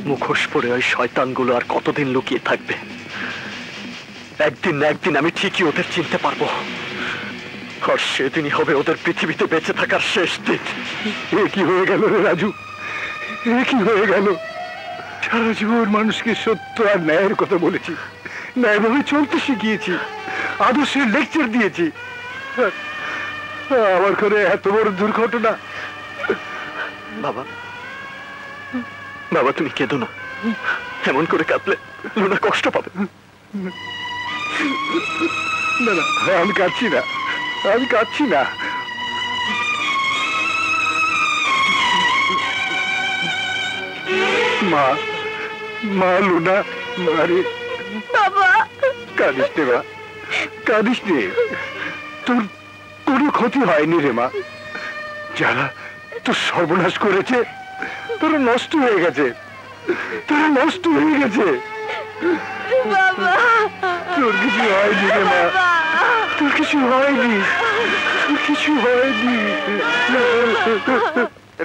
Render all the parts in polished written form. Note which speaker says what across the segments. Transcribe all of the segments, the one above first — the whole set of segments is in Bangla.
Speaker 1: মুখোশ পরে ওই শয়তানগুলো আর কতদিন লুকিয়ে থাকবে? একদিন না একদিন আমি ঠিকই ওদের চিনতে পারবো, আর সেদিনই হবে ওদের পৃথিবীতে বেঁচে থাকার শেষ দিন।
Speaker 2: এ কি হয়ে গেল রে রাজু, এ কি হয়ে গেল? সারা জীবন মানুষকে সত্য আর ন্যায়ের কথা বলেছি, ন্যায়ভাবে চলতে শিখিয়েছি, আদর্শের লেকচার দিয়েছি। আমার ঘরে এত বড় দুর্ঘটনা।
Speaker 1: বাবা, বাবা তুমি কেঁদো না, এমন করে কাঁদলে লুনা কষ্ট পাবে।
Speaker 2: না না, আমি কাঁদছি না, আমি কাঁদছি না। মা, মা লুনা, মারে
Speaker 3: বাবা।
Speaker 2: কাঁদিস নে মা, কাঁদিস নে। তোর কোনো ক্ষতি হয়নি রে মা। যারা তোর সর্বনাশ করেছে তোরা নষ্ট হয়ে গেছে, তোরা নষ্ট হয়ে গেছে। তোর কিছু হয়নি রে মা, তোর কিছু হয়নি, তোর কিছু হয়নি।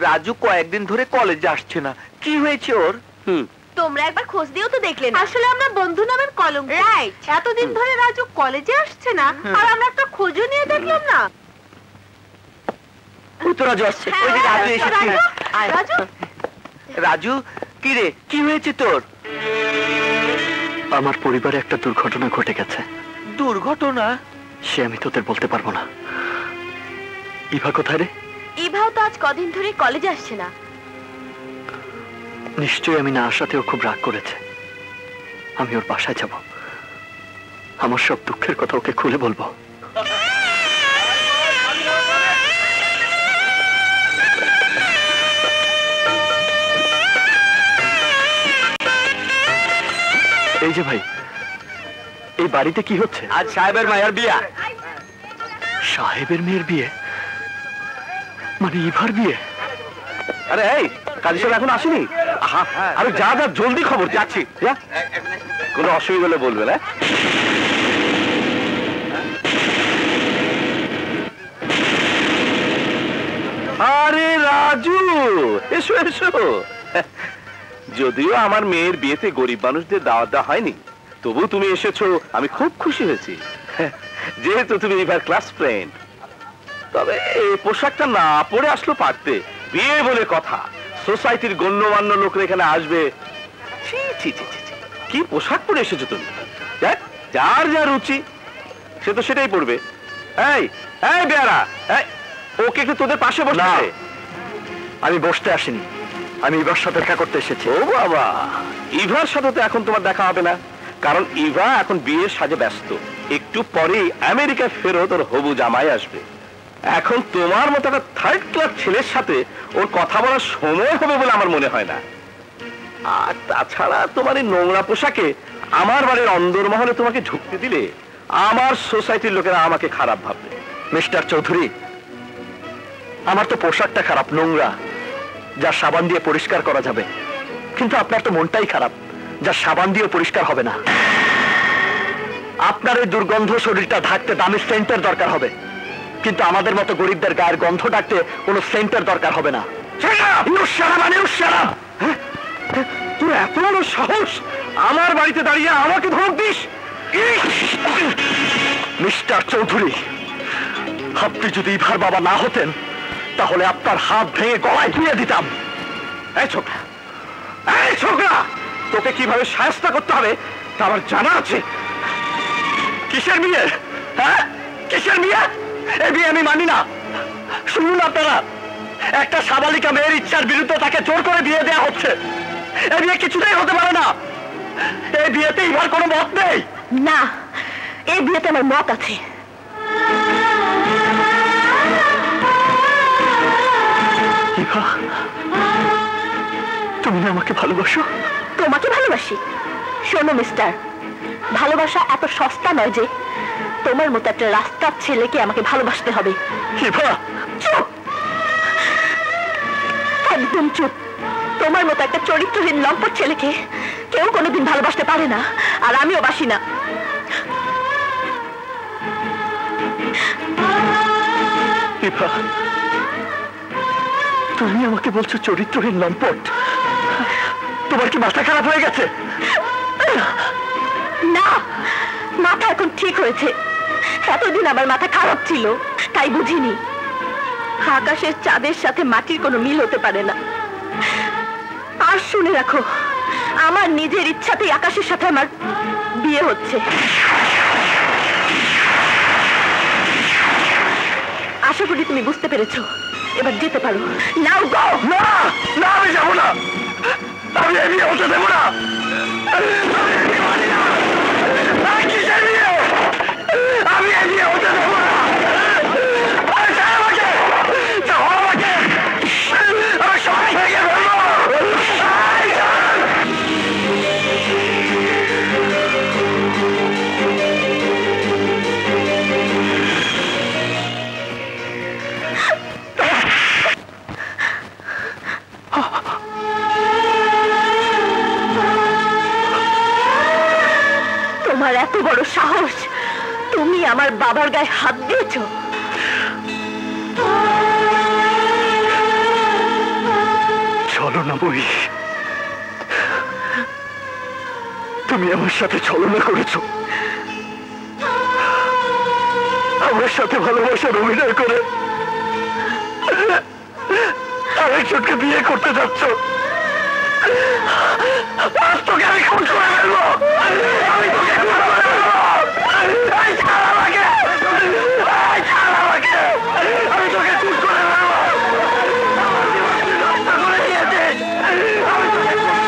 Speaker 4: রাজু কয়েকদিন ধরে কলেজে আসছে না, কি হয়েছে ওর?
Speaker 3: তোমরা একবার খোঁজ দিও তো দেখলে না? আসলে আমরা বন্ধু নামের কলঙ্ক। এতদিন ধরে রাজু কলেজে আসছে না, আর আমরা একটা খোঁজও নিয়ে দেখলাম না।
Speaker 4: ওই তো রাজু আসছে, ওই যে রাজু এসেছে।
Speaker 3: রাজু,
Speaker 4: রাজু কি রে, কি হয়েছে তোর?
Speaker 1: আমার পরিবারে একটা দুর্ঘটনা ঘটে গেছে।
Speaker 4: দুর্ঘটনা?
Speaker 1: সে আমি তোদের বলতে পারবো না। ইভা কোথায় রে?
Speaker 3: ইভাও তো আজ কদিন ধরে কলেজে আসছে না।
Speaker 1: নিশ্চয়ই আমি না আসাতেও খুব রাগ করেছে। আমি ওর বাসায় যাব, আমার সব দুঃখের কথা ওকে খুলে বলবো। এই যে ভাই, এই বাড়িতে কি হচ্ছে?
Speaker 4: আজ সাহেবের মায়ের বিয়ে।
Speaker 1: সাহেবের মেয়ের বিয়ে? মানে ইভার বিয়ে?
Speaker 4: আরে এই কাজী সাহেব এখন আসেনি? আরে যা যা, জলদি খবর। যাচ্ছি, কোনো অসুবিধা হলে বলবে না। আরে রাজু, এসো এসো। যদিও আমার মেয়ের বিয়েতে গরিব মানুষদের দাওয়াত দেওয়া হয়নি, তবু তুমি এসেছো, আমি খুব খুশি হয়েছি, যেহেতু তুমি এবার ক্লাস ফ্রেন্ড। তবে এই পোশাকটা না পরে আসলো পারতে, বিয়ে বলে কথা, সোসাইটির গণ্যমান্য লোকরা এখানে আসবে। কি পোশাক পরে এসেছো তুমি? দেখ, যার যা রুচি সে তো সেটাই পড়বে। এই এই বেয়ারা, ওকে একটু তোদের পাশে বসে।
Speaker 1: আমি বসতে আসিনি, আমি ইভার সাথে দেখা করতে এসেছি।
Speaker 4: ও বাবা, ইভার সাথে তো এখন তোমার দেখা হবে না, কারণ ইভা এখন বিয়ের সাজে ব্যস্ত। একটু পরেই আমেরিকায় ফেরত ওর হবু জামাই আসবে। এখন তোমার মতো একটা থার্ড ক্লাস ছেলের সাথে ওর কথা বলার সময় হবে বলে আমার মনে হয় না। আর তাছাড়া তোমার এই নোংরা পোশাকে আমার বাড়ির অন্দরমহলে তোমাকে ঢুকতে দিলে আমার সোসাইটির লোকেরা আমাকে খারাপ ভাববে।
Speaker 1: মিস্টার চৌধুরী, আমার তো পোশাকটা খারাপ, নোংরা, যা সাবান দিয়ে পরিষ্কার করা যাবে, কিন্তু আপনার তো মনটাই খারাপ, যা সাবান দিয়ে পরিষ্কার হবে না। আপনার এই দুর্গন্ধ শরীরটা ঢাকতে দামি সেন্টের দরকার হবে, কিন্তু আমাদের মতো গরিবদের গায়ের গন্ধ ঢাকতে কোনো সেন্টের দরকার হবে না।
Speaker 4: তোর এত বড় সাহস, আমার বাড়িতে দাঁড়িয়ে আমাকে ধমক দিস?
Speaker 1: মিস্টার চৌধুরী, আপনি যদি ইভার বাবা না হতেন তাহলে আপনার হাত ভেঙে গলায় দিয়ে দিতাম।
Speaker 4: এই ছোকরা, এই ছোকরা, তোকে কিভাবে শায়েস্তা করতে হবে তা আমার জানা আছে।
Speaker 1: কিসের বিয়ে? হ্যাঁ, কিসের বিয়ে? এই বিয়ে আমি মানি না। শুনুন আপনারা, একটা সাবালিকা মেয়ের ইচ্ছার বিরুদ্ধে তাকে জোর করে বিয়ে দেওয়া হচ্ছে। এই বিয়ে কিছুতেই হতে পারে না। এই বিয়েতে ইভার কোনো মত নেই।
Speaker 3: না, এই বিয়েতে আমার মত আছে।
Speaker 1: ইভা, তুমি না আমাকে ভালোবাসো?
Speaker 3: তোমাকে ভালোবাসি? শোনো মিস্টার, ভালোবাসা এত সস্তা নয় যে তোমার মতো একটা রাস্তার ছেলেকে আমাকে ভালোবাসতে হবে।
Speaker 1: ইভা,
Speaker 3: চুপ, একদম চুপ। তোমার মতো একটা চরিত্রহীন লম্পট ছেলেকে কেউ কোনোদিন ভালোবাসতে পারে না, আর আমিও বাসি না।
Speaker 1: ইভা, তুমি আমাকে বলছো চরিত্রহীন লম্পট? তোমার কি মাথা খারাপ হয়ে গেছে?
Speaker 3: না, মাথা এখন ঠিক হয়েছে। এতদিন আমার মাথা খারাপ ছিল, তাই বুঝিনি আকাশের চাঁদের সাথে মাটির কোনো মিল হতে পারে না। আর শুনে রাখো, আমার নিজের ইচ্ছাতেই আকাশের সাথে আমার বিয়ে হচ্ছে। আশা করি তুমি বুঝতে পেরেছো। এবার যেতে পারো। নাও গো।
Speaker 1: না না, আমি যাবো না। আমি এই বিয়ে হতে দেবো না। কিসের বিয়ে? আমি এই বিয়ে হতে দেবো না। আমি সব ভেঙে ফেলবো।
Speaker 3: তোমার এত বড় সাহস, তুমি আমার বাবার গায়ে হাত দিয়েছো?
Speaker 1: ছলনা বই, তুমি আমার সাথে ছলনা করেছো। আমার সাথে ভালোবাসার অভিনয় করে আরেকজনকে বিয়ে করতে যাচ্ছ। আজ তোকে আমি খুন করে ফেলবো। আমি তোকে খুন করে ফেলবো। এই ছাড় আমাকে। এই ছাড় আমাকে। আমি তোকে খুন করে ফেলবো। আমার জীবন তুই নষ্ট করে দিয়েছিস। আমি তোকে খুন করে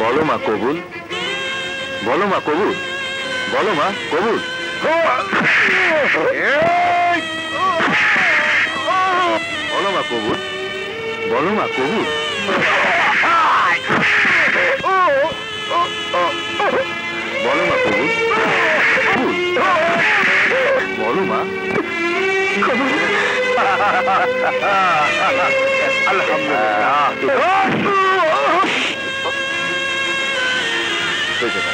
Speaker 4: বলো মা কবুল, বলো মা কবুল, বলো মা কবুল, বলো মা কবুল, বলো মা কবুল, বলো মা কবুল, বলো মা আলহামদুলিল্লাহ।